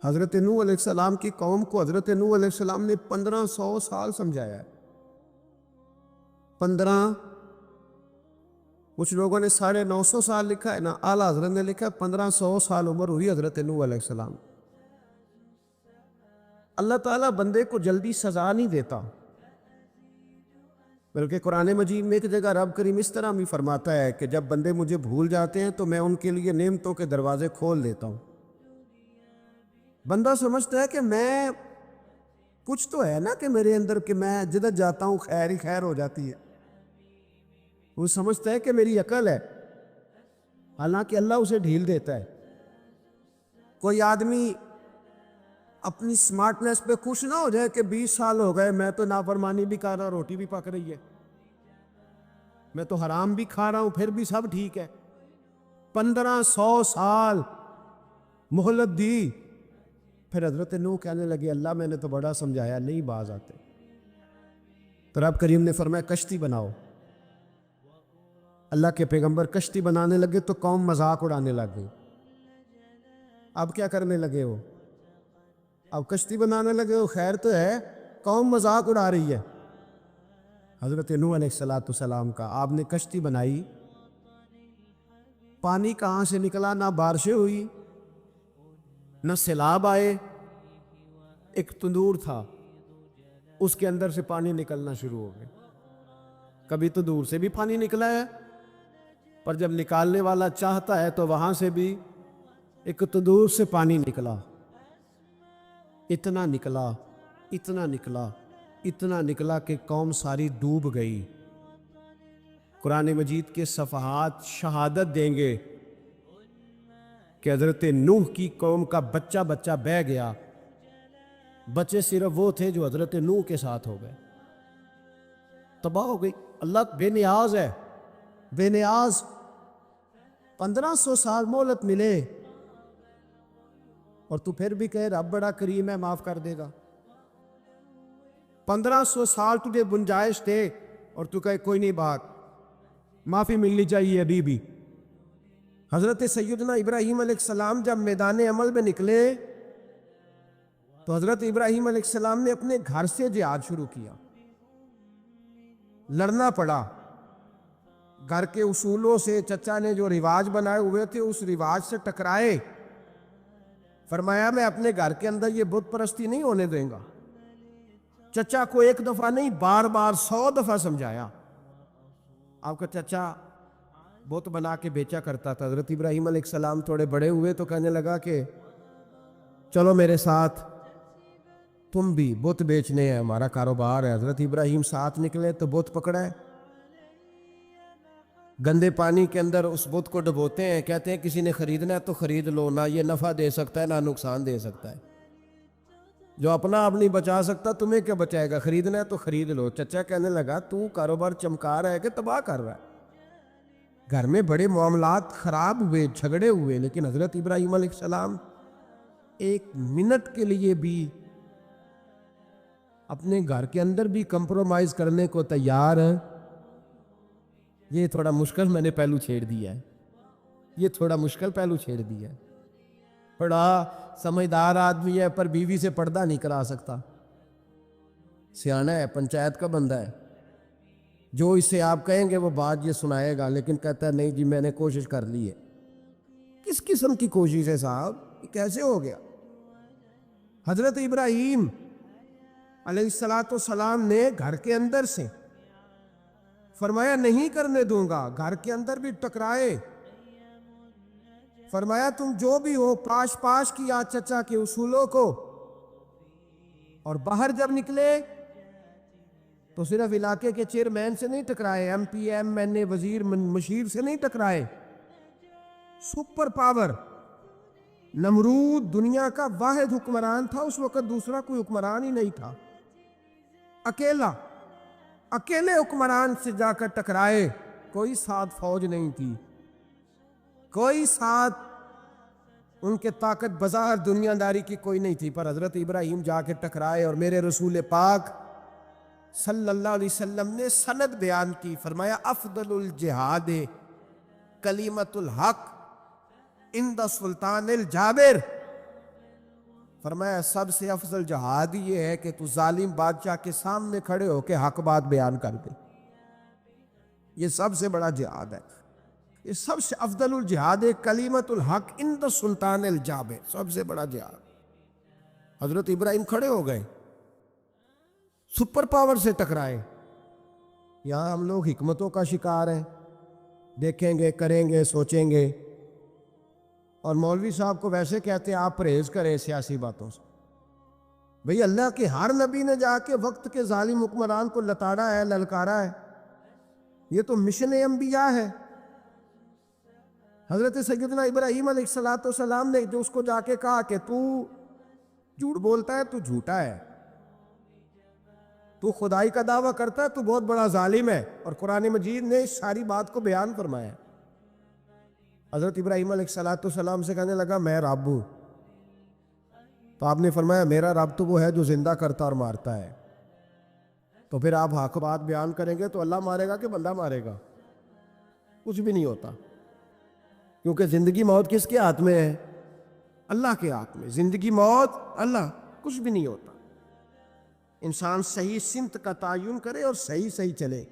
حضرت نوح علیہ السلام کی قوم کو حضرت نوح علیہ السلام نے 1500 سال سمجھایا ہے. 15، کچھ لوگوں نے 950 سال لکھا ہے نا، اعلیٰ حضرت نے لکھا ہے 1500 سال عمر ہوئی حضرت نوح علیہ السلام. اللہ تعالیٰ بندے کو جلدی سزا نہیں دیتا، بلکہ قرآن مجید میں ایک جگہ رب کریم اس طرح بھی فرماتا ہے کہ جب بندے مجھے بھول جاتے ہیں تو میں ان کے لیے نعمتوں کے دروازے کھول دیتا ہوں. بندہ سمجھتا ہے کہ میں کچھ تو ہے نا کہ میرے اندر کہ میں جدھر جاتا ہوں خیر ہی خیر ہو جاتی ہے. وہ سمجھتا ہے کہ میری عقل ہے، حالانکہ اللہ اسے ڈھیل دیتا ہے. کوئی آدمی اپنی سمارٹنس پہ خوش نہ ہو جائے کہ 20 سال ہو گئے میں تو نافرمانی بھی کر رہا، روٹی بھی پک رہی ہے، میں تو حرام بھی کھا رہا ہوں، پھر بھی سب ٹھیک ہے. 1500 سال مہلت دی. پھر حضرت نوح کہنے لگے اللہ میں نے تو بڑا سمجھایا نہیں باز آتے. تو رب کریم نے فرمایا کشتی بناؤ. اللہ کے پیغمبر کشتی بنانے لگے تو قوم مذاق اڑانے لگ گئی. اب کیا کرنے لگے ہو؟ اب کشتی بنانے لگے ہو، خیر تو ہے، قوم مذاق اڑا رہی ہے. حضرت نوح علیہ السلام کا آپ نے کشتی بنائی، پانی کہاں سے نکلا؟ نہ بارشیں ہوئی نہ سیلاب آئے. ایک تندور تھا، اس کے اندر سے پانی نکلنا شروع ہو گیا. کبھی تندور سے بھی پانی نکلا ہے، پر جب نکالنے والا چاہتا ہے تو وہاں سے بھی ایک تندور سے پانی نکلا. اتنا نکلا، اتنا نکلا، اتنا نکلا کہ قوم ساری ڈوب گئی. قرآن مجید کے صفحات شہادت دیں گے کہ حضرت نوح کی قوم کا بچہ بچہ بہہ گیا. بچے صرف وہ تھے جو حضرت نوح کے ساتھ ہو گئے، تباہ ہو گئی. اللہ بے نیاز ہے، بے نیاز. 1500 سال مہلت ملے اور تو پھر بھی کہے رب بڑا کریم ہے معاف کر دے گا. 1500 سال تجھے گنجائش دے اور تو کہے کوئی نہیں، بات معافی ملنی چاہیے ابھی بھی. حضرت سیدنا ابراہیم علیہ السلام جب میدان عمل میں نکلے تو حضرت ابراہیم علیہ السلام نے اپنے گھر سے جہاد شروع کیا. لڑنا پڑا، گھر کے اصولوں سے. چچا نے جو رواج بنائے ہوئے تھے اس رواج سے ٹکرائے. فرمایا میں اپنے گھر کے اندر یہ بت پرستی نہیں ہونے دیں گا. چچا کو ایک دفعہ نہیں بار بار 100 دفعہ سمجھایا. آپ کا چچا بت بنا کے بیچا کرتا تھا. حضرت ابراہیم علیہ السلام تھوڑے بڑے ہوئے تو کہنے لگا کہ چلو میرے ساتھ، تم بھی بت بیچنے ہیں، ہمارا کاروبار ہے. حضرت ابراہیم ساتھ نکلے تو بت پکڑا ہے، گندے پانی کے اندر اس بت کو ڈبوتے ہیں. کہتے ہیں کسی نے خریدنا ہے تو خرید لو، نہ یہ نفع دے سکتا ہے نہ نقصان دے سکتا ہے. جو اپنا آپ نہیں بچا سکتا تمہیں کیا بچائے گا؟ خریدنا ہے تو خرید لو. چچا کہنے لگا تو کاروبار چمکا رہا ہے کہ تباہ کر رہا ہے؟ گھر میں بڑے معاملات خراب ہوئے، جھگڑے ہوئے، لیکن حضرت ابراہیم علیہ السلام ایک منٹ کے لیے بھی اپنے گھر کے اندر بھی کمپرومائز کرنے کو تیار ہے. یہ تھوڑا مشکل میں نے پہلو چھیڑ دیا ہے، یہ تھوڑا مشکل پہلو چھیڑ دیا ہے. بڑا سمجھدار آدمی ہے پر بیوی سے پردہ نہیں کرا سکتا. سیانا ہے، پنچایت کا بندہ ہے، جو اسے آپ کہیں گے وہ بات یہ سنائے گا، لیکن کہتا ہے نہیں جی میں نے کوشش کر لی ہے. کس قسم کی کوشش ہے صاحب؟ یہ کیسے ہو گیا؟ حضرت ابراہیم علیہ السلام نے گھر کے اندر سے فرمایا نہیں کرنے دوں گا. گھر کے اندر بھی ٹکرائے. فرمایا تم جو بھی ہو پاش کیا چچا کے اصولوں کو. اور باہر جب نکلے تو صرف علاقے کے چیئرمین سے نہیں ٹکرائے، ایم پی ایم این اے وزیر مشیر سے نہیں ٹکرائے. سپر پاور نمرود دنیا کا واحد حکمران تھا اس وقت، دوسرا کوئی حکمران ہی نہیں تھا. اکیلے حکمران سے جا کر ٹکرائے. کوئی ساتھ فوج نہیں تھی، کوئی ساتھ ان کے طاقت بظاہر دنیا داری کی کوئی نہیں تھی، پر حضرت ابراہیم جا کے ٹکرائے. اور میرے رسول پاک صلی اللہ علیہ وسلم نے سند بیان کی. فرمایا افضل الجہاد کلمۃ الحق عند سلطان الجابر. فرمایا سب سے افضل جہاد یہ ہے کہ تو ظالم بادشاہ کے سامنے کھڑے ہو کے حق بات بیان کر دے، یہ سب سے بڑا جہاد ہے، یہ سب سے افضل الجہاد ہے، کلمت الحق عند سلطان الجابر، سب سے بڑا جہاد۔ حضرت ابراہیم کھڑے ہو گئے، سپر پاور سے ٹکرائے۔ یہاں ہم لوگ حکمتوں کا شکار ہیں، دیکھیں گے، کریں گے، سوچیں گے، اور مولوی صاحب کو ویسے کہتے ہیں آپ پرہیز کریں سیاسی باتوں سے۔ بھئی اللہ کے ہر نبی نے جا کے وقت کے ظالم حکمران کو لتاڑا ہے، للکارا ہے، یہ تو مشن انبیاء ہے۔ حضرت سیدنا ابراہیم علیہ السلام نے جو اس کو جا کے کہا کہ تو جھوٹ بولتا ہے، تو جھوٹا ہے، تو خدائی کا دعویٰ کرتا ہے، تو بہت بڑا ظالم ہے، اور قرآن مجید نے اس ساری بات کو بیان فرمایا۔ حضرت ابراہیم علیہ السلام سے کہنے لگا میں رب ہوں، تو آپ نے فرمایا میرا رب تو وہ ہے جو زندہ کرتا اور مارتا ہے، تو پھر آپ حق بات بیان کریں گے تو اللہ مارے گا کہ بندہ مارے گا؟ کچھ بھی نہیں ہوتا، کیونکہ زندگی موت کس کے ہاتھ میں ہے؟ اللہ کے ہاتھ میں، زندگی موت اللہ، کچھ بھی نہیں ہوتا۔ انسان صحیح سمت کا تعین کرے اور صحیح چلے۔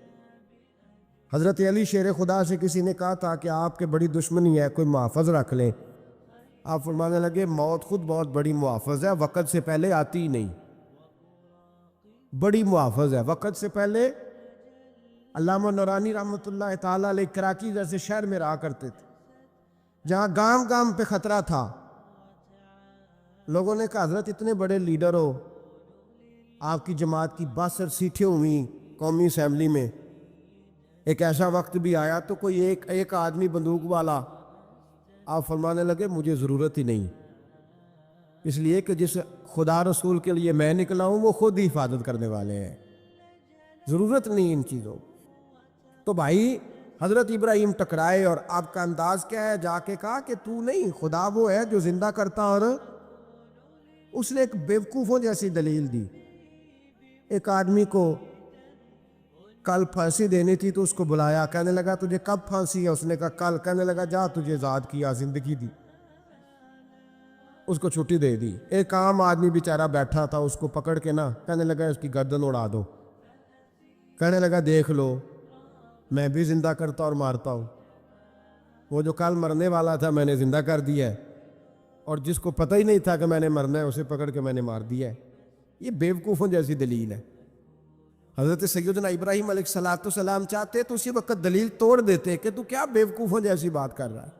حضرت علی شیر خدا سے کسی نے کہا تھا کہ آپ کے بڑی دشمنی ہے، کوئی محافظ رکھ لیں۔ آپ فرمانے لگے موت خود بہت بڑی محافظ ہے، وقت سے پہلے آتی ہی نہیں، بڑی محافظ ہے وقت سے پہلے۔ علامہ نورانی رحمۃ اللہ تعالیٰ علیہ کراچی جیسے شہر میں رہا کرتے تھے، جہاں گام گام پہ خطرہ تھا۔ لوگوں نے کہا حضرت اتنے بڑے لیڈر ہو، آپ کی جماعت کی 62 سیٹیں ہوئیں قومی اسمبلی میں، ایک ایسا وقت بھی آیا تو کوئی ایک آدمی بندوق والا۔ آپ فرمانے لگے مجھے ضرورت ہی نہیں، اس لیے کہ جس خدا رسول کے لیے میں نکلا ہوں وہ خود ہی حفاظت کرنے والے ہیں، ضرورت نہیں ان چیزوں۔ تو بھائی حضرت ابراہیم ٹکرائے، اور آپ کا انداز کیا ہے؟ جا کے کہا کہ تو نہیں، خدا وہ ہے جو زندہ کرتا، اور اس نے ایک بیوقوفوں جیسی دلیل دی۔ ایک آدمی کو کل پھانسی دینی تھی تو اس کو بلایا، کہنے لگا تجھے کب پھانسی ہے؟ اس نے کہا کل۔ کہنے لگا جا تجھے آزاد کیا، زندگی دی، اس کو چھٹی دے دی۔ ایک عام آدمی بیچارہ بیٹھا تھا، اس کو پکڑ کے نا کہنے لگا اس کی گردن اڑا دو، کہنے لگا دیکھ لو میں بھی زندہ کرتا اور مارتا ہوں، وہ جو کل مرنے والا تھا میں نے زندہ کر دیا ہے، اور جس کو پتہ ہی نہیں تھا کہ میں نے مرنا ہے اسے پکڑ کے میں نے مار دیا ہے۔ یہ بیوقوفوں جیسی دلیل ہے۔ حضرت سیدنا ابراہیم علیہ السلام چاہتے تو اسی وقت دلیل توڑ دیتے کہ تو کیا بیوقوفوں جیسی بات کر رہا ہے،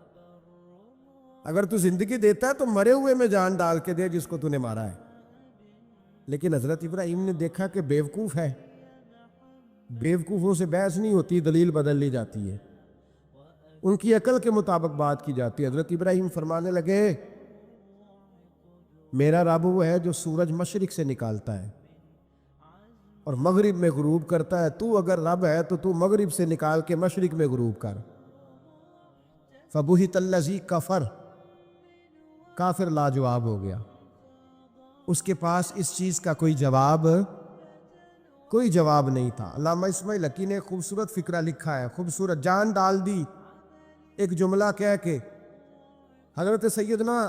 اگر تو زندگی دیتا ہے تو مرے ہوئے میں جان ڈال کے دے جس کو تو نے مارا ہے۔ لیکن حضرت ابراہیم نے دیکھا کہ بیوقوف ہے، بیوقوفوں سے بحث نہیں ہوتی، دلیل بدل لی جاتی ہے، ان کی عقل کے مطابق بات کی جاتی ہے۔ حضرت ابراہیم فرمانے لگے میرا رب وہ ہے جو سورج مشرق سے نکالتا ہے اور مغرب میں غروب کرتا ہے، تو اگر رب ہے تو تو مغرب سے نکال کے مشرق میں غروب کر۔ فَبُہِتَ الَّذِي كَفَرَ، کافر لاجواب ہو گیا، اس کے پاس اس چیز کا کوئی جواب نہیں تھا۔ علامہ اسماعیل حقی نے خوبصورت فقرہ لکھا ہے، خوبصورت، جان ڈال دی ایک جملہ کہہ کے۔ حضرت سیدنا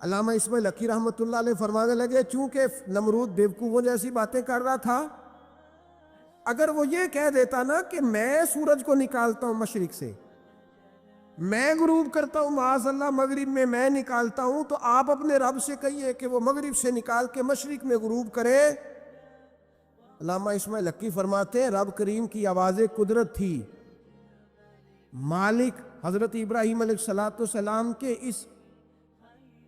علامہ اسماعیل حقی رحمۃ اللہ علیہ فرمانے لگے چونکہ نمرود بیوقوفوں جیسی باتیں کر رہا تھا، اگر وہ یہ کہہ دیتا نا کہ میں سورج کو نکالتا ہوں مشرق سے، میں غروب کرتا ہوں معاذ اللہ مغرب میں نکالتا ہوں، تو آپ اپنے رب سے کہیے کہ وہ مغرب سے نکال کے مشرق میں غروب کرے۔ علامہ اسماعیل حقی فرماتے ہیں رب کریم کی آواز قدرت تھی، مالک حضرت ابراہیم علیہ السلام کے اس،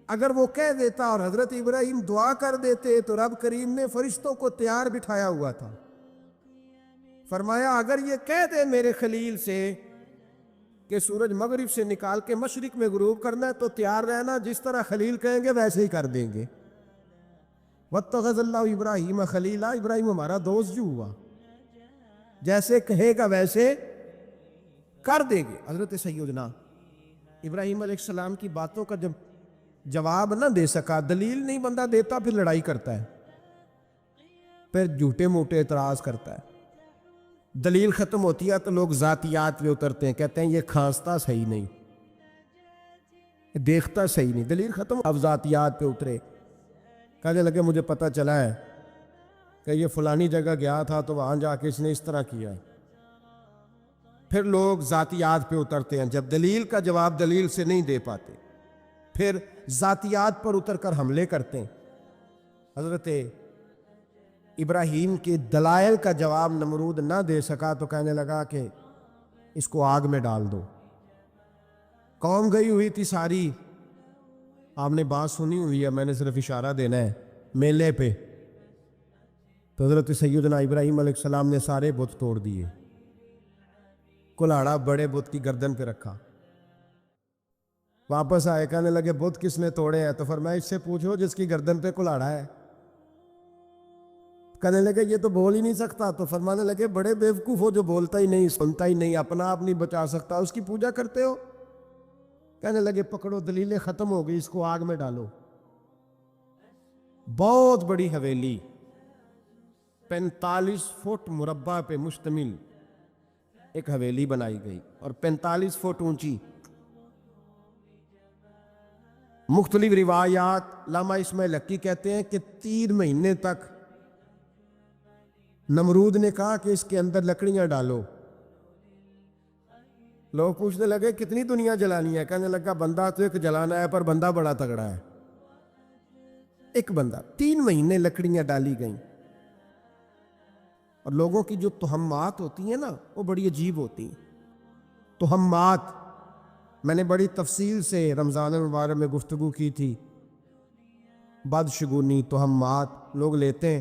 اگر وہ کہہ دیتا اور حضرت ابراہیم دعا کر دیتے تو رب کریم نے فرشتوں کو تیار بٹھایا ہوا تھا۔ فرمایا اگر یہ کہہ دے میرے خلیل سے کہ سورج مغرب سے نکال کے مشرق میں غروب کرنا ہے تو تیار رہنا، جس طرح خلیل کہیں گے ویسے ہی کر دیں گے۔ وَاتَّخَذَ اللَّهُ ابراہیم خلیلا، ابراہیم ہمارا دوست جو ہوا، جیسے کہے گا ویسے کر دیں گے۔ حضرت سیدنا ابراہیم علیہ السلام کی باتوں کا جب جواب نہ دے سکا، دلیل نہیں بندہ دیتا، پھر لڑائی کرتا ہے، پھر جھوٹے موٹے اعتراض کرتا ہے۔ دلیل ختم ہوتی ہے تو لوگ ذاتیات پہ اترتے ہیں، کہتے ہیں یہ کھانستا صحیح نہیں، دیکھتا صحیح نہیں، دلیل ختم، اب ذاتیات پہ اترے، کہنے لگے مجھے پتہ چلا ہے کہ یہ فلانی جگہ گیا تھا تو وہاں جا کے اس نے اس طرح کیا ہے۔ پھر لوگ ذاتیات پہ اترتے ہیں، جب دلیل کا جواب دلیل سے نہیں دے پاتے پھر ذاتیات پر اتر کر حملے کرتے ہیں۔ حضرت ابراہیم کے دلائل کا جواب نمرود نہ دے سکا تو کہنے لگا کہ اس کو آگ میں ڈال دو۔ قوم گئی ہوئی تھی ساری، آپ نے بات سنی ہوئی ہے، میں نے صرف اشارہ دینا ہے، میلے پہ تو حضرت سیدنا ابراہیم علیہ السلام نے سارے بت توڑ دیے، کلاڑا بڑے بت کی گردن پہ رکھا، واپس آئے، کہنے لگے بت کس نے توڑے ہیں؟ تو فرمایا اس سے پوچھو جس کی گردن پہ کلاڑا ہے۔ کہنے لگے یہ تو بول ہی نہیں سکتا، تو فرمانے لگے بڑے بیوقوف ہو جو بولتا ہی نہیں، سنتا ہی نہیں، اپنا آپ نہیں بچا سکتا، اس کی پوجا کرتے ہو؟ کہنے لگے پکڑو، دلیلیں ختم ہو گئی، اس کو آگ میں ڈالو۔ بہت بڑی حویلی 45 فٹ مربع پہ مشتمل ایک حویلی بنائی گئی اور 45 فٹ اونچی۔ مختلف روایات، علامہ اسماعیل حقی کہتے ہیں کہ 3 مہینے تک نمرود نے کہا کہ اس کے اندر لکڑیاں ڈالو۔ لوگ پوچھنے لگے کتنی دنیا جلانی ہے؟ کہنے لگا بندہ تو ایک جلانا ہے، پر بندہ بڑا تگڑا ہے، ایک بندہ۔ 3 مہینے لکڑیاں ڈالی گئیں، اور لوگوں کی جو تہمات ہوتی ہیں نا وہ بڑی عجیب ہوتی ہیں۔ تہمات میں نے بڑی تفصیل سے رمضان المبارک میں گفتگو کی تھی، بدشگونی، تہمات لوگ لیتے ہیں،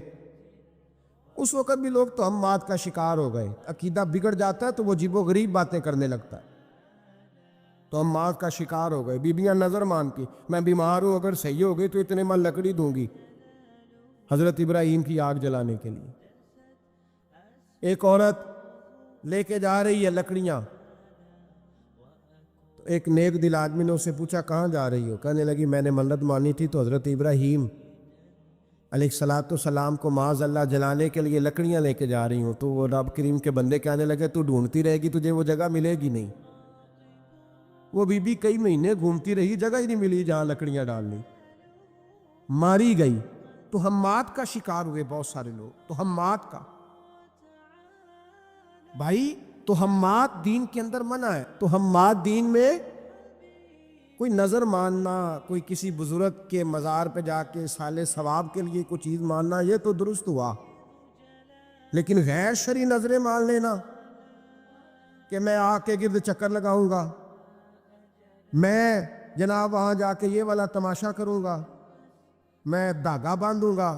اس وقت بھی لوگ تہمات کا شکار ہو گئے، عقیدہ بگڑ جاتا ہے تو وہ عجیب و غریب باتیں کرنے لگتا ہے، تہمات کا شکار ہو گئے۔ بیبیاں نظر مانتی، میں بیمار ہوں، اگر صحیح ہو گئی تو اتنے من لکڑی دوں گی حضرت ابراہیم کی آگ جلانے کے لیے۔ ایک عورت لے کے جا رہی ہے لکڑیاں، تو ایک نیک دل آدمی نے اسے پوچھا کہاں جا رہی ہو؟ کہنے لگی میں نے منت مانی تھی تو حضرت ابراہیم علیہ السلام کو معاذ اللہ جلانے کے لیے لکڑیاں لے کے جا رہی ہوں۔ تو وہ رب کریم کے بندے کہنے لگے تو ڈھونڈتی رہے گی، تجھے وہ جگہ ملے گی نہیں۔ وہ بی بی کئی مہینے گھومتی رہی، جگہ ہی نہیں ملی جہاں لکڑیاں ڈالنی، ماری گئی۔ تہمات کا شکار ہوئے بہت سارے لوگ، تہمات کا۔ بھائی تہمات دین کے اندر منع ہے، تہمات دین میں کوئی نظر ماننا، کوئی کسی بزرگ کے مزار پہ جا کے سال ثواب کے لیے کوئی چیز ماننا، یہ تو درست ہوا، لیکن غیر شرعی نظریں مان لینا کہ میں آ کے گرد چکر لگاؤں گا، میں جناب وہاں جا کے یہ والا تماشا کروں گا، میں دھاگا باندھوں گا،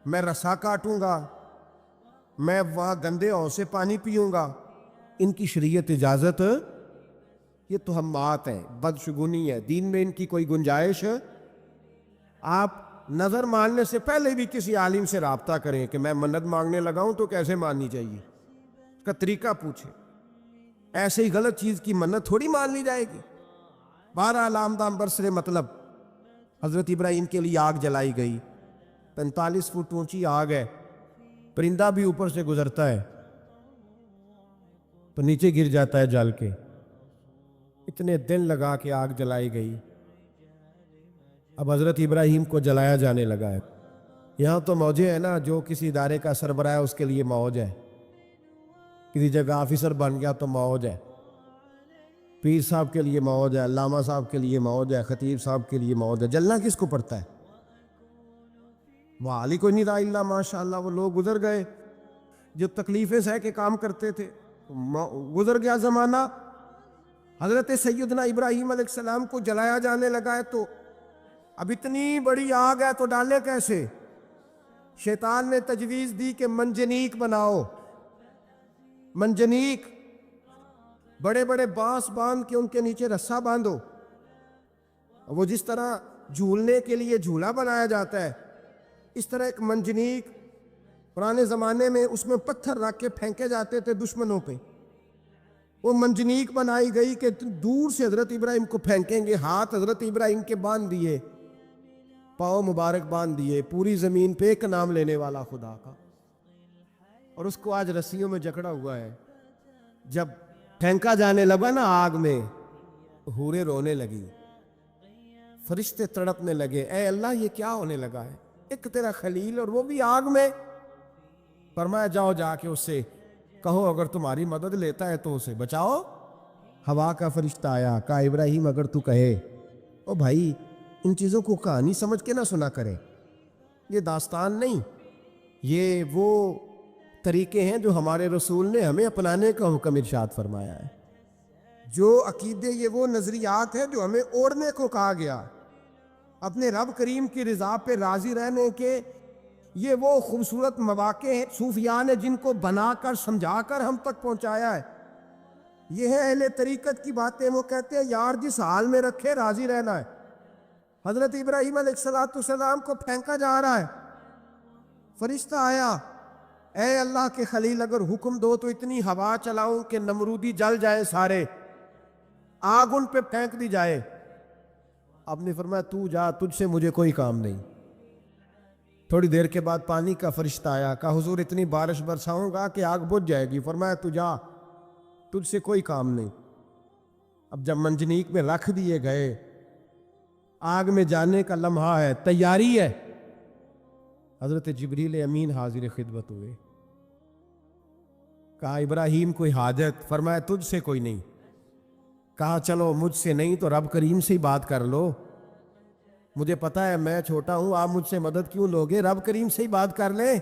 میں رسا کاٹوں گا، میں وہاں گندے ہوں سے پانی پیوں گا، ان کی شریعت اجازت؟ یہ تہمات ہیں، بدشگونی ہے، دین میں ان کی کوئی گنجائش؟ آپ نظر ماننے سے پہلے بھی کسی عالم سے رابطہ کریں کہ میں منت مانگنے لگا ہوں تو کیسے ماننی چاہیے، اس کا طریقہ پوچھیں، ایسے ہی غلط چیز کی منت تھوڑی مان لی جائے گی۔ بہرحال آمدام برسرے مطلب حضرت ابراہیم کے لیے آگ جلائی گئی، 45 فٹ اونچی آگ ہے، پرندہ بھی اوپر سے گزرتا ہے تو نیچے گر جاتا ہے جل کے، اتنے دن لگا کے آگ جلائی گئی۔ اب حضرت ابراہیم کو جلایا جانے لگا ہے۔ یہاں تو موجیں ہیں نا، جو کسی ادارے کا سربراہ ہے اس کے لیے موج ہے، کسی جگہ آفیسر بن گیا تو موج ہے، پیر صاحب کے لیے موج ہے، علامہ صاحب کے لیے موج ہے، خطیب صاحب کے لیے موج ہے، جلنا کس کو پڑتا ہے؟ وہ علی کوئی نہیں رہا اللہ، ماشاءاللہ وہ لوگ گزر گئے جو تکلیفیں سہ کے کام کرتے تھے، گزر گیا زمانہ۔ حضرت سیدنا ابراہیم علیہ السلام کو جلایا جانے لگا ہے تو اب اتنی بڑی آگ ہے تو ڈالے کیسے؟ شیطان نے تجویز دی کہ منجنیق بناؤ، منجنیق، بڑے بڑے بانس باندھ کے ان کے نیچے رسا باندھو، وہ جس طرح جھولنے کے لیے جھولا بنایا جاتا ہے اس طرح ایک منجنیق، پرانے زمانے میں اس میں پتھر رکھ کے پھینکے جاتے تھے دشمنوں پہ، وہ منجنیق بنائی گئی کہ دور سے حضرت ابراہیم کو پھینکیں گے، ہاتھ حضرت ابراہیم کے باندھ دیے، پاؤں مبارک باندھ دیے، پوری زمین پہ ایک نام لینے والا خدا کا، اور اس کو آج رسیوں میں جکڑا ہوا ہے۔ جب پھینکا جانے لگا نا آگ میں حوریں رونے لگی، فرشتے تڑپنے لگے، اے اللہ یہ کیا ہونے لگا ہے؟ ایک تیرا خلیل اور وہ بھی آگ میں۔ فرمایا جاؤ جا کے اس سے کہو اگر تمہاری مدد لیتا ہے تو اسے بچاؤ۔ ہوا کا فرشتہ آیا، کہا ابراہیم اگر تو کہے، او بھائی ان چیزوں کو کہانی سمجھ کے نہ سنا کرے، یہ داستان نہیں، یہ وہ طریقے ہیں جو ہمارے رسول نے ہمیں اپنانے کا حکم ارشاد فرمایا ہے، جو عقیدے، یہ وہ نظریات ہیں جو ہمیں اوڑھنے کو کہا گیا، اپنے رب کریم کی رضا پہ راضی رہنے کے یہ وہ خوبصورت مواقع ہیں صوفیاء نے جن کو بنا کر سمجھا کر ہم تک پہنچایا ہے۔ یہ ہے اہل طریقت کی باتیں، وہ کہتے ہیں یار جس حال میں رکھے راضی رہنا ہے۔ حضرت ابراہیم علیہ السلام کو پھینکا جا رہا ہے، فرشتہ آیا، اے اللہ کے خلیل اگر حکم دو تو اتنی ہوا چلاؤں کہ نمرودی جل جائے سارے، آگ ان پہ پھینک دی جائے۔ آپ نے فرمایا تو جا، تجھ سے مجھے کوئی کام نہیں۔ تھوڑی دیر کے بعد پانی کا فرشتہ آیا، کہا حضور اتنی بارش برساؤں گا کہ آگ بجھ جائے گی۔ فرمایا تو جا، تجھ سے کوئی کام نہیں۔ اب جب منجنیق میں رکھ دیے گئے، آگ میں جانے کا لمحہ ہے، تیاری ہے، حضرت جبریل امین حاضر خدمت ہوئے، کہا ابراہیم کوئی حاجت؟ فرمایا تجھ سے کوئی نہیں۔ کہا چلو مجھ سے نہیں تو رب کریم سے ہی بات کر لو، مجھے پتا ہے میں چھوٹا ہوں، آپ مجھ سے مدد کیوں لوگے، رب کریم سے ہی بات کر لیں۔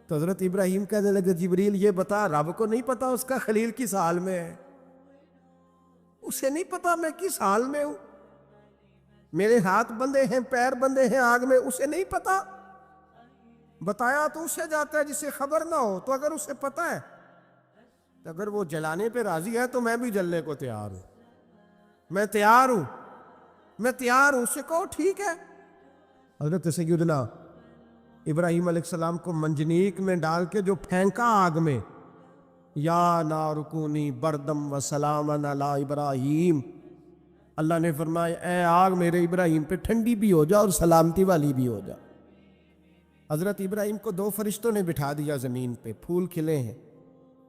تو حضرت ابراہیم کہنے لگے جبریل یہ بتا رب کو نہیں پتا اس کا خلیل کس حال میں ہے؟ اسے نہیں پتا میں کس حال میں ہوں، میرے ہاتھ بندے ہیں، پیر بندے ہیں آگ میں، اسے نہیں پتا؟ بتایا تو اسے جاتا ہے جسے خبر نہ ہو، تو اگر اسے پتا ہے، اگر وہ جلانے پہ راضی ہے تو میں بھی جلنے کو تیار ہوں، میں تیار ہوں، میں تیار ہوں، اسے کہو ٹھیک ہے۔ حضرت سیدنا ابراہیم علیہ السلام کو منجنیق میں ڈال کے جو پھینکا آگ میں، یا نار کونی بردم و سلاما علی ابراہیم، اللہ نے فرمایا اے آگ میرے ابراہیم پہ ٹھنڈی بھی ہو جا اور سلامتی والی بھی ہو جا۔ حضرت ابراہیم کو دو فرشتوں نے بٹھا دیا زمین پہ، پھول کھلے ہیں،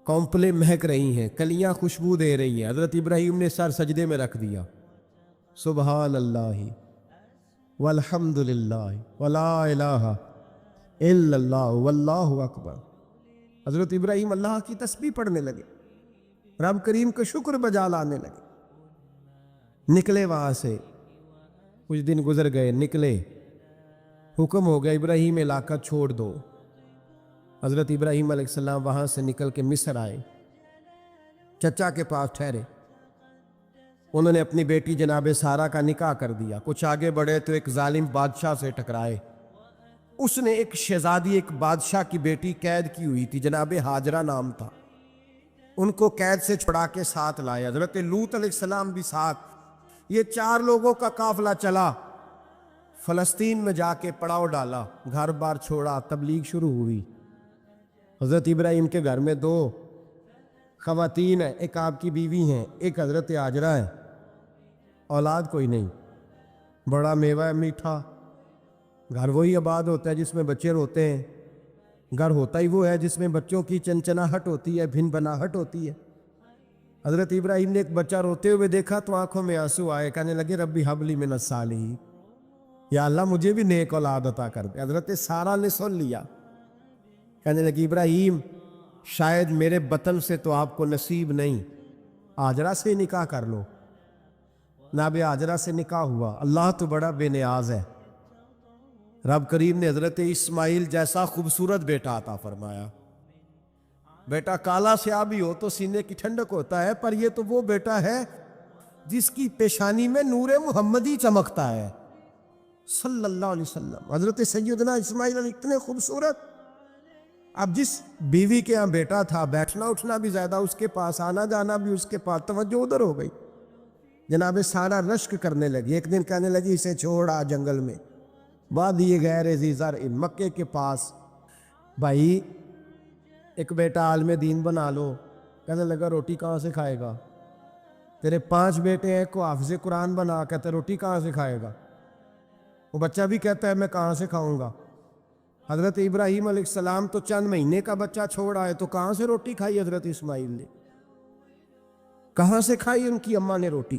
کونپلیں مہک رہی ہیں، کلیاں خوشبو دے رہی ہیں، حضرت ابراہیم نے سر سجدے میں رکھ دیا، سبحان اللہ والحمد للہ ولا الہ الا اللہ واللہ اکبر۔ حضرت ابراہیم اللہ کی تسبیح پڑھنے لگے، رب کریم کا شکر بجا لانے لگے۔ نکلے وہاں سے، کچھ دن گزر گئے، نکلے، حکم ہو گیا ابراہیم علاقہ چھوڑ دو۔ حضرت ابراہیم علیہ السلام وہاں سے نکل کے مصر آئے، چچا کے پاس ٹھہرے، انہوں نے اپنی بیٹی جناب سارہ کا نکاح کر دیا۔ کچھ آگے بڑھے تو ایک ظالم بادشاہ سے ٹکرائے، اس نے ایک شہزادی، ایک بادشاہ کی بیٹی قید کی ہوئی تھی، جناب ہاجرہ نام تھا، ان کو قید سے چھڑا کے ساتھ لائے، حضرت لوط علیہ السلام بھی ساتھ، یہ 4 لوگوں کا قافلہ چلا، فلسطین میں جا کے پڑاؤ ڈالا، گھر بار چھوڑا، تبلیغ شروع ہوئی۔ حضرت ابراہیم کے گھر میں 2 خواتین ہیں، ایک آپ کی بیوی ہیں، ایک حضرت ہاجرہ ہیں، اولاد کوئی نہیں، بڑا میوہ ہے میٹھا، گھر وہی آباد ہوتا ہے جس میں بچے روتے ہیں، گھر ہوتا ہی وہ ہے جس میں بچوں کی چنچناہٹ ہوتی ہے، بھن بناہٹ ہوتی ہے۔ حضرت ابراہیم نے ایک بچہ روتے ہوئے دیکھا تو آنکھوں میں آنسو آئے، کہنے لگے ربی حب لی من الصالحین، یا اللہ مجھے بھی نیک اولاد عطا کر دے۔ حضرت سارہ نے سن لیا، کہنے لگی ابراہیم شاید میرے بطن سے تو آپ کو نصیب نہیں، ہاجرہ سے نکاح کر لو۔ جناب ہاجرہ سے نکاح ہوا، اللہ تو بڑا بے نیاز ہے، رب کریم نے حضرت اسماعیل جیسا خوبصورت بیٹا عطا فرمایا۔ بیٹا کالا سیاہ بھی ہو تو سینے کی ٹھنڈک ہوتا ہے، پر یہ تو وہ بیٹا ہے جس کی پیشانی میں نور محمدی چمکتا ہے صلی اللہ علیہ وسلم۔ حضرت سیدنا اسماعیل اتنے خوبصورت، اب جس بیوی کے ہاں بیٹا تھا، بیٹھنا اٹھنا بھی زیادہ اس کے پاس، آنا جانا بھی اس کے پاس، توجہ ادھر ہو گئی، جناب سارہ رشک کرنے لگی۔ ایک دن کہنے لگی اسے چھوڑا جنگل میں، وادی غیر ذی زرع، مکے کے پاس، بھائی ایک بیٹا عالم دین بنا لو۔ کہنے لگا روٹی کہاں سے کھائے گا؟ تیرے 5 بیٹے ہیں، کو حافظ قرآن بنا، کہتے روٹی کہاں سے کھائے گا؟ وہ بچہ بھی کہتا ہے میں کہاں سے کھاؤں گا؟ حضرت ابراہیم علیہ السلام تو چند مہینے کا بچہ چھوڑ آئے، تو کہاں سے روٹی کھائی حضرت اسماعیل نے؟ کہاں سے کھائی ان کی اماں نے روٹی؟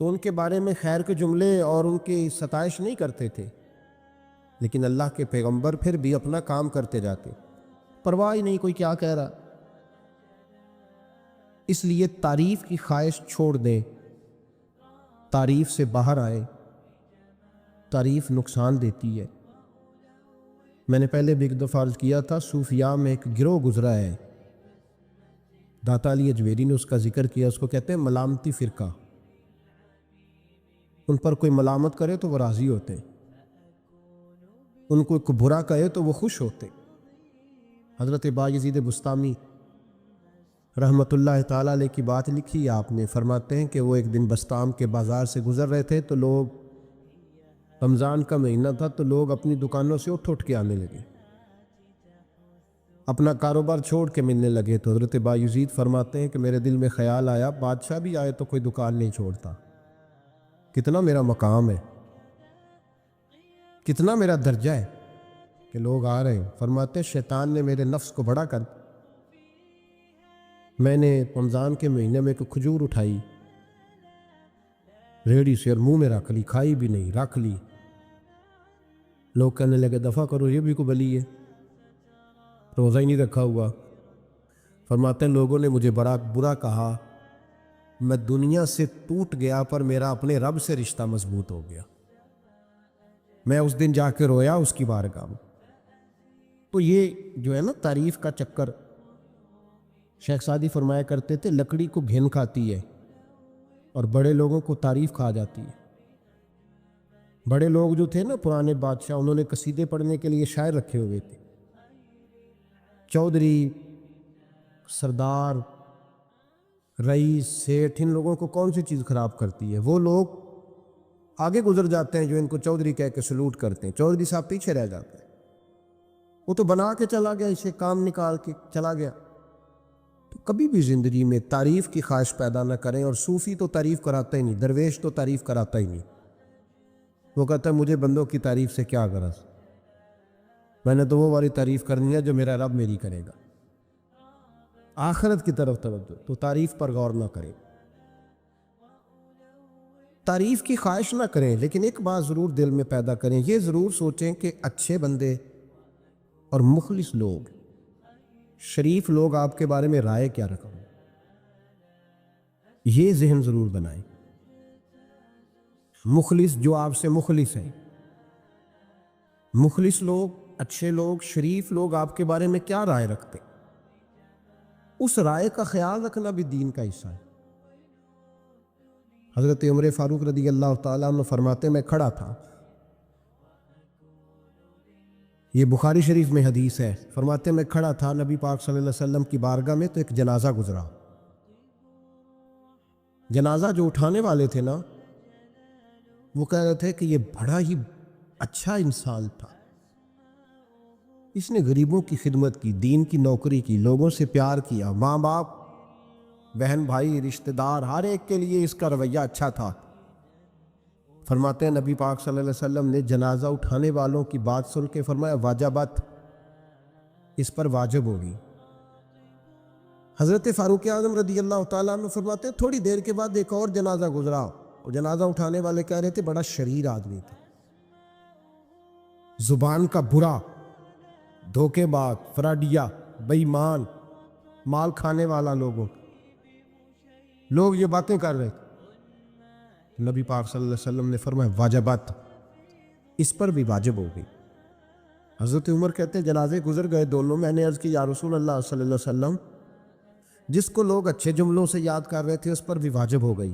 تو ان کے بارے میں خیر کے جملے اور ان کی ستائش نہیں کرتے تھے، لیکن اللہ کے پیغمبر پھر بھی اپنا کام کرتے جاتے، پرواہ ہی نہیں کوئی کیا کہہ رہا۔ اس لیے تعریف کی خواہش چھوڑ دیں، تعریف سے باہر آئیں۔ تعریف نقصان دیتی ہے۔ میں نے پہلے بھی ایک دفعہ عرض کیا تھا، صوفیاء میں ایک گروہ گزرا ہے، داتا علی اجمیری نے اس کا ذکر کیا، اس کو کہتے ہیں ملامتی فرقہ۔ ان پر کوئی ملامت کرے تو وہ راضی ہوتے، ان کو کوئی برا کہے تو وہ خوش ہوتے۔ حضرت بایزید بسطامی رحمۃ اللہ تعالیٰ علیہ کی بات لکھی آپ نے، فرماتے ہیں کہ وہ ایک دن بسطام کے بازار سے گزر رہے تھے تو لوگ، رمضان کا مہینہ تھا تو لوگ اپنی دکانوں سے اٹھ کے آنے لگے، اپنا کاروبار چھوڑ کے ملنے لگے۔ تو حضرت بایزید فرماتے ہیں کہ میرے دل میں خیال آیا، بادشاہ بھی آئے تو کوئی دکان نہیں چھوڑتا، کتنا میرا مقام ہے، کتنا میرا درجہ ہے کہ لوگ آ رہے ہیں۔ فرماتے ہیں شیطان نے میرے نفس کو بڑا کر، میں نے رمضان کے مہینے میں کوئی کھجور اٹھائی ریڑھی سے اور منہ میں رکھ لی، کھائی بھی نہیں، رکھ لی۔ لوگ کہنے لگے دفع کرو، یہ بھی کوئی بلی ہے، روزہ ہی نہیں رکھا ہوا۔ فرماتے ہیں لوگوں نے مجھے بڑا برا کہا، میں دنیا سے ٹوٹ گیا پر میرا اپنے رب سے رشتہ مضبوط ہو گیا۔ میں اس دن جا کے رویا اس کی بارگاہ میں۔ تو یہ جو ہے نا تعریف کا چکر، شیخ سعدی فرمایا کرتے تھے لکڑی کو گھن کھاتی ہے اور بڑے لوگوں کو تعریف کھا جاتی ہے۔ بڑے لوگ جو تھے نا پرانے بادشاہ، انہوں نے قصیدے پڑھنے کے لیے شاعر رکھے ہوئے تھے، چودھری، سردار، رئیس، سیٹھ، ان لوگوں کو کون سی چیز خراب کرتی ہے؟ وہ لوگ آگے گزر جاتے ہیں جو ان کو چودھری کہہ کے سلوٹ کرتے ہیں، چودھری صاحب پیچھے رہ جاتے ہیں، وہ تو بنا کے چلا گیا، اسے کام نکال کے چلا گیا۔ تو کبھی بھی زندگی میں تعریف کی خواہش پیدا نہ کریں، اور صوفی تو تعریف کراتا ہی نہیں، درویش تو تعریف کراتا ہی نہیں۔ وہ کہتا ہے مجھے بندوں کی تعریف سے کیا غرض، میں نے تو وہ والی تعریف کرنی ہے جو میرا رب میری کرے گا۔ آخرت کی طرف توجہ، تو تعریف پر غور نہ کریں، تعریف کی خواہش نہ کریں، لیکن ایک بات ضرور دل میں پیدا کریں، یہ ضرور سوچیں کہ اچھے بندے اور مخلص لوگ، شریف لوگ آپ کے بارے میں رائے کیا رکھیں، یہ ذہن ضرور بنائیں۔ مخلص جو آپ سے مخلص ہیں، مخلص لوگ، اچھے لوگ، شریف لوگ آپ کے بارے میں کیا رائے رکھتے، اس رائے کا خیال رکھنا بھی دین کا حصہ ہے۔ حضرت عمر فاروق رضی اللہ تعالیٰ عنہ فرماتے میں کھڑا تھا، یہ بخاری شریف میں حدیث ہے، فرماتے میں کھڑا تھا نبی پاک صلی اللہ علیہ وسلم کی بارگاہ میں، تو ایک جنازہ گزرا۔ جنازہ جو اٹھانے والے تھے نا، وہ کہہ رہے تھے کہ یہ بڑا ہی اچھا انسان تھا، اس نے غریبوں کی خدمت کی، دین کی نوکری کی، لوگوں سے پیار کیا، ماں باپ، بہن بھائی، رشتہ دار، ہر ایک کے لیے اس کا رویہ اچھا تھا۔ فرماتے ہیں نبی پاک صلی اللہ علیہ وسلم نے جنازہ اٹھانے والوں کی بات سن کے فرمایا واجبت، اس پر واجب ہوگی۔ حضرت فاروق اعظم رضی اللہ تعالیٰ عنہ فرماتے ہیں تھوڑی دیر کے بعد ایک اور جنازہ گزرا، اور جنازہ اٹھانے والے کہہ رہے تھے بڑا شریر آدمی تھا، زبان کا برا، دھوکے باز، فراڈیا، بے ایمان، مال کھانے والا، لوگ یہ باتیں کر رہے تھے۔ نبی پاک صلی اللہ علیہ وسلم نے فرمایا واجبات، اس پر بھی واجب ہو گئی۔ حضرت عمر کہتے ہیں جنازے گزر گئے دونوں، میں نے عرض کی یا رسول اللہ صلی اللہ علیہ وسلم، جس کو لوگ اچھے جملوں سے یاد کر رہے تھے اس پر بھی واجب ہو گئی،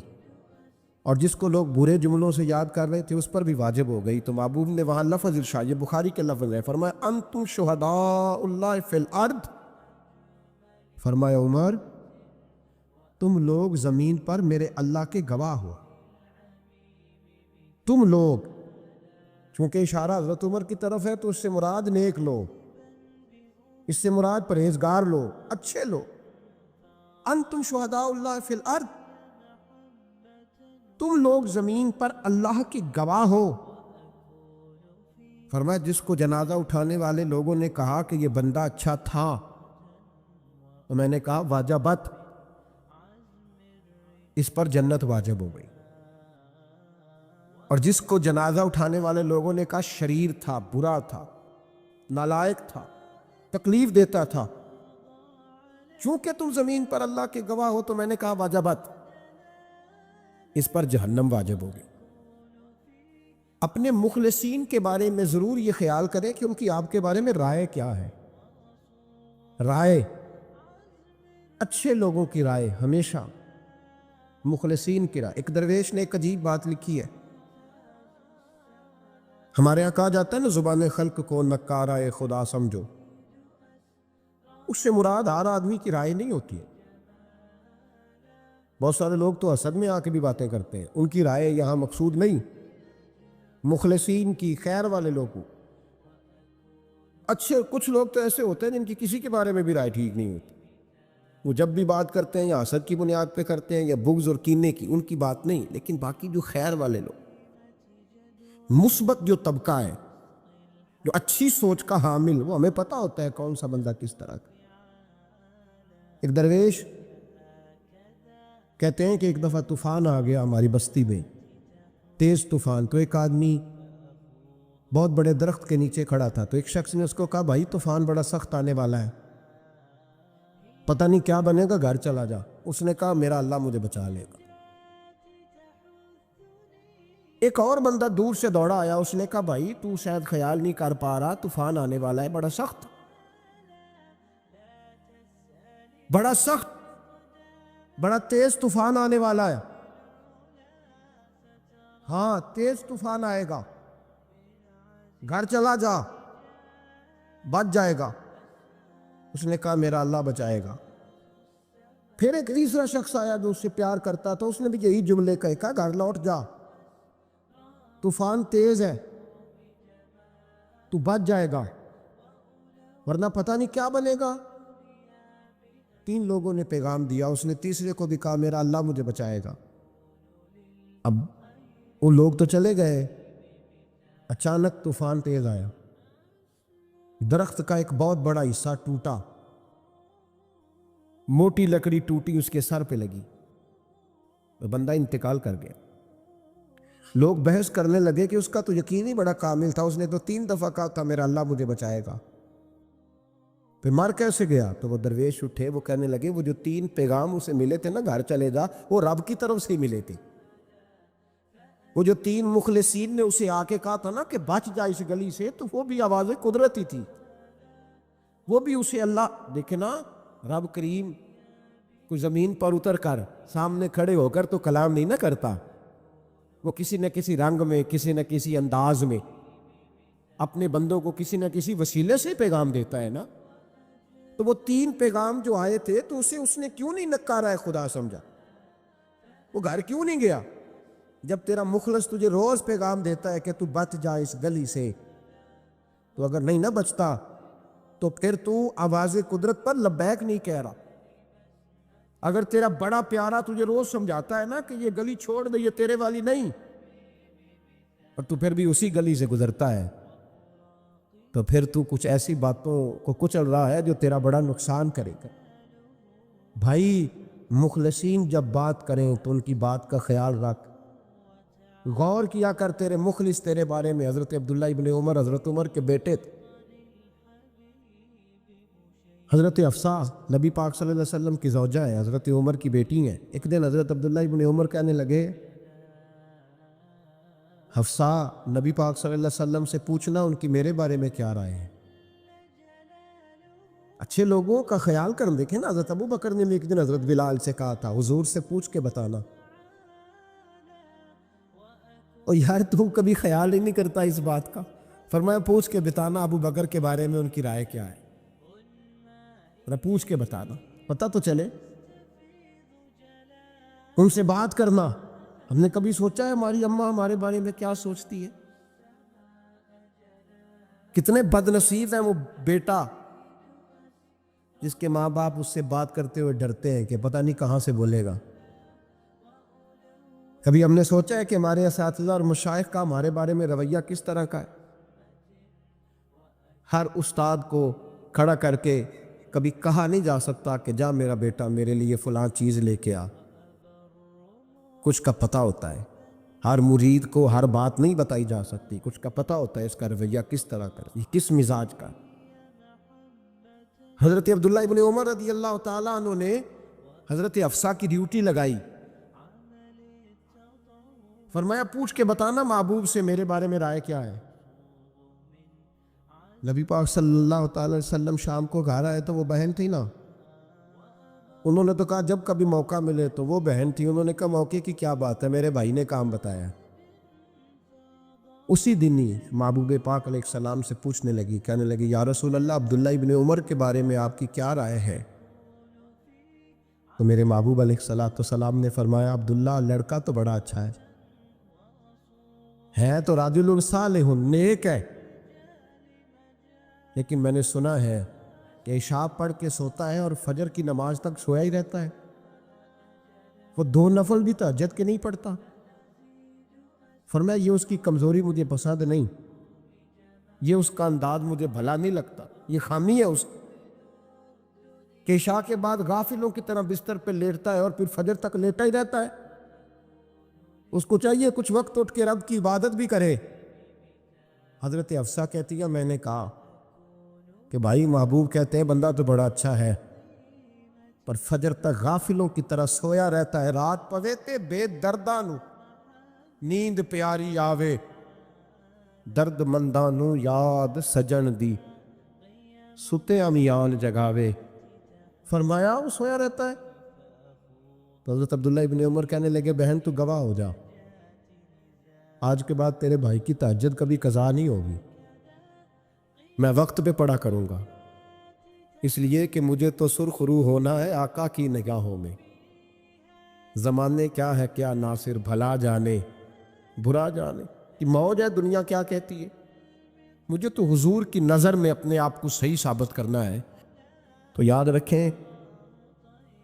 اور جس کو لوگ برے جملوں سے یاد کر رہے تھے اس پر بھی واجب ہو گئی۔ تو محبوب نے وہاں لفظ ارشاد، یہ بخاری کے لفظ ہے، فرمایا انتم شہداء اللہ فی الارض، فرمایا عمر تم لوگ زمین پر میرے اللہ کے گواہ ہو، تم لوگ، چونکہ اشارہ حضرت عمر کی طرف ہے تو اس سے مراد نیک لوگ، اس سے مراد پرہیزگار لوگ، اچھے لوگ، انتم شہداء اللہ فی الارض، تم لوگ زمین پر اللہ کی گواہ ہو۔ فرمایا جس کو جنازہ اٹھانے والے لوگوں نے کہا کہ یہ بندہ اچھا تھا، تو میں نے کہا واجبت، اس پر جنت واجب ہو گئی۔ اور جس کو جنازہ اٹھانے والے لوگوں نے کہا شریر تھا، برا تھا، نالائق تھا، تکلیف دیتا تھا، چونکہ تم زمین پر اللہ کے گواہ ہو تو میں نے کہا واجبت، اس پر جہنم واجب ہوگی۔ اپنے مخلصین کے بارے میں ضرور یہ خیال کریں کہ ان کی آپ کے بارے میں رائے کیا ہے۔ رائے، اچھے لوگوں کی رائے ہمیشہ مخلصین کی رائے۔ ایک درویش نے ایک عجیب بات لکھی ہے، ہمارے یہاں کہا جاتا ہے نا زبان خلق کو نکارہ خدا سمجھو، اس سے مراد ہر آدمی کی رائے نہیں ہوتی ہے۔ بہت سارے لوگ تو حسد میں آ کے بھی باتیں کرتے ہیں، ان کی رائے یہاں مقصود نہیں، مخلصین کی، خیر والے لوگوں۔ اچھے کچھ لوگ تو ایسے ہوتے ہیں جن کی کسی کے بارے میں بھی رائے ٹھیک نہیں ہوتی، وہ جب بھی بات کرتے ہیں یا حسد کی بنیاد پہ کرتے ہیں یا بغض اور کینے کی، ان کی بات نہیں۔ لیکن باقی جو خیر والے لوگ، مثبت جو طبقہ ہے، جو اچھی سوچ کا حامل، وہ ہمیں پتہ ہوتا ہے کون سا بندہ کس طرح کا۔ ایک درویش کہتے ہیں کہ ایک دفعہ طوفان آ گیا ہماری بستی میں، تیز طوفان، تو ایک آدمی بہت بڑے درخت کے نیچے کھڑا تھا، تو ایک شخص نے اس کو کہا بھائی طوفان بڑا سخت آنے والا ہے، پتہ نہیں کیا بنے گا، گھر چلا جا۔ اس نے کہا میرا اللہ مجھے بچا لے گا۔ ایک اور بندہ دور سے دوڑا آیا، اس نے کہا بھائی تو شاید خیال نہیں کر پا رہا، طوفان آنے والا ہے بڑا سخت، بڑا سخت، بڑا تیز طوفان آنے والا ہے۔ ہاں تیز طوفان آئے گا، گھر چلا جا، بچ جائے گا۔ اس نے کہا میرا اللہ بچائے گا۔ پھر ایک تیسرا شخص آیا جو اس سے پیار کرتا تھا، اس نے بھی یہی جملے کہا گھر لوٹ جا، طوفان تیز ہے، تو بچ جائے گا ورنہ پتہ نہیں کیا بنے گا۔ تین لوگوں نے پیغام دیا، اس نے تیسرے کو بھی کہا میرا اللہ مجھے بچائے گا۔ اب وہ لوگ تو چلے گئے، اچانک طوفان تیز آیا، درخت کا ایک بہت بڑا حصہ ٹوٹا، موٹی لکڑی ٹوٹی، اس کے سر پہ لگی، بندہ انتقال کر گیا۔ لوگ بحث کرنے لگے کہ اس کا تو یقین ہی بڑا کامل تھا، اس نے تو 3 دفعہ کہا تھا میرا اللہ مجھے بچائے گا، پھر مر کیسے گیا؟ تو وہ درویش اٹھے، وہ کہنے لگے وہ جو 3 پیغام اسے ملے تھے نا گھر چلے جا، وہ رب کی طرف سے ہی ملے تھے۔ وہ جو 3 مخلصین نے اسے آ کے کہا تھا نا کہ بچ جا اس گلی سے، تو وہ بھی آواز قدرتی تھی، وہ بھی اسے اللہ، دیکھے نا رب کریم کوئی زمین پر اتر کر سامنے کھڑے ہو کر تو کلام نہیں نہ کرتا، وہ کسی نہ کسی رنگ میں، کسی نہ کسی انداز میں اپنے بندوں کو کسی نہ کسی وسیلے سے پیغام دیتا ہے نا۔ تو وہ 3 پیغام جو آئے تھے تو اسے اس نے کیوں نہیں نکارا ہے خدا سمجھا؟ وہ گھر کیوں نہیں گیا؟ جب تیرا مخلص تجھے روز پیغام دیتا ہے کہ تو بچ جا اس گلی سے، تو اگر نہیں نہ بچتا تو پھر تو آواز قدرت پر لبیک نہیں کہہ رہا۔ اگر تیرا بڑا پیارا تجھے روز سمجھاتا ہے نا کہ یہ گلی چھوڑ دے، یہ تیرے والی نہیں، اور تو پھر بھی اسی گلی سے گزرتا ہے، تو پھر تو کچھ ایسی باتوں کو کچل رہا ہے جو تیرا بڑا نقصان کرے گا۔ بھائی مخلصین جب بات کریں تو ان کی بات کا خیال رکھ، غور کیا کر، تیرے مخلص تیرے بارے میں حضرت عبداللہ ابن عمر، حضرت عمر کے بیٹے تھے، حضرت حفصہ نبی پاک صلی اللہ علیہ وسلم کی زوجہ ہے، حضرت عمر کی بیٹی ہیں۔ ایک دن حضرت عبداللہ ابن عمر کہنے لگے حفصہ نبی پاک صلی اللہ علیہ وسلم سے پوچھنا ان کی میرے بارے میں کیا رائے ہے۔ اچھے لوگوں کا خیال کر، دیکھیں نا حضرت ابو بکر نے بھی ایک دن حضرت بلال سے کہا تھا حضور سے پوچھ کے بتانا، اور یار تو کبھی خیال ہی نہیں کرتا اس بات کا۔ فرمایا پوچھ کے بتانا ابو بکر کے بارے میں ان کی رائے کیا ہے، پوچھ کے بتانا، پتہ تو چلے، ان سے بات کرنا۔ ہم نے کبھی سوچا ہے ہماری اماں ہمارے بارے میں کیا سوچتی ہے؟ کتنے بد نصیب ہیں وہ بیٹا جس کے ماں باپ اس سے بات کرتے ہوئے ڈرتے ہیں کہ پتہ نہیں کہاں سے بولے گا۔ کبھی ہم نے سوچا ہے کہ ہمارے اساتذہ اور مشائخ کا ہمارے بارے میں رویہ کس طرح کا ہے؟ ہر استاد کو کھڑا کر کے کبھی کہا نہیں جا سکتا کہ جا میرا بیٹا میرے لیے فلاں چیز لے کے آ، کچھ کا پتہ ہوتا ہے۔ ہر مرید کو ہر بات نہیں بتائی جا سکتی، کچھ کا پتہ ہوتا ہے اس کا رویہ کس طرح کا، یہ کس مزاج کا۔ حضرت عبداللہ ابن عمر رضی اللہ تعالیٰ عنہ نے حضرت حفصہ کی ڈیوٹی لگائی، فرمایا پوچھ کے بتانا محبوب سے میرے بارے میں رائے کیا ہے۔ نبی پاک صلی اللہ تعالی علیہ وسلم شام کو گھر آئے تو وہ بہن تھی نا، انہوں نے تو کہا جب کبھی موقع ملے تو وہ بہن تھی، انہوں نے کہا موقع کی کیا بات ہے، میرے بھائی نے کام بتایا۔ اسی دن ہی محبوب پاک علیہ السلام سے پوچھنے لگی، کہنے لگی یا رسول اللہ عبداللہ ابن عمر کے بارے میں آپ کی کیا رائے ہے؟ تو میرے محبوب علیہ السلام نے فرمایا عبداللہ لڑکا تو بڑا اچھا ہے تو رجل صالح، نیک ہے، لیکن میں نے سنا ہے کہ عشاء پڑھ کے سوتا ہے اور فجر کی نماز تک سویا ہی رہتا ہے، وہ 2 نفل بھی تہجد کے نہیں پڑھتا۔ فرمایا یہ اس کی کمزوری مجھے پسند نہیں، یہ اس کا انداز مجھے بھلا نہیں لگتا، یہ خامی ہے اس کی کہ عشاء کے بعد غافلوں کی طرح بستر پہ لیٹتا ہے اور پھر فجر تک لیٹا ہی رہتا ہے۔ اس کو چاہیے کچھ وقت اٹھ کے رب کی عبادت بھی کرے۔ حضرت حفصہ کہتی ہے میں نے کہا کہ بھائی محبوب کہتے ہیں بندہ تو بڑا اچھا ہے پر فجر تک غافلوں کی طرح سویا رہتا ہے، رات پوے تے بے درداں نو نیند پیاری آوے، درد منداں نو یاد سجن دی ستے امیان جگاوے۔ فرمایا وہ سویا رہتا ہے؟ تو حضرت عبداللہ ابن عمر کہنے لگے بہن تو گواہ ہو جا، آج کے بعد تیرے بھائی کی تہجد کبھی قضا نہیں ہوگی، میں وقت پہ پڑھا کروں گا، اس لیے کہ مجھے تو سرخ روح ہونا ہے آقا کی نگاہوں میں۔ زمانے کیا ہے کیا ناصر، بھلا جانے برا جانے، کہ موج ہے دنیا کیا کہتی ہے، مجھے تو حضور کی نظر میں اپنے آپ کو صحیح ثابت کرنا ہے۔ تو یاد رکھیں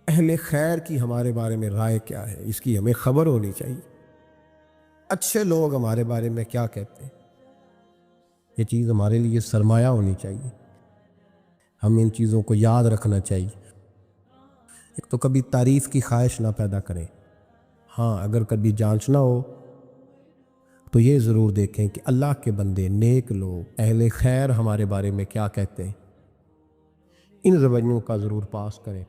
اہل خیر کی ہمارے بارے میں رائے کیا ہے، اس کی ہمیں خبر ہونی چاہیے، اچھے لوگ ہمارے بارے میں کیا کہتے ہیں، یہ چیز ہمارے لیے سرمایہ ہونی چاہیے، ہم ان چیزوں کو یاد رکھنا چاہیے۔ ایک تو کبھی تعریف کی خواہش نہ پیدا کریں، ہاں اگر کبھی جانچنا ہو تو یہ ضرور دیکھیں کہ اللہ کے بندے نیک لوگ اہل خیر ہمارے بارے میں کیا کہتے ہیں، ان رویوں کا ضرور پاس کریں۔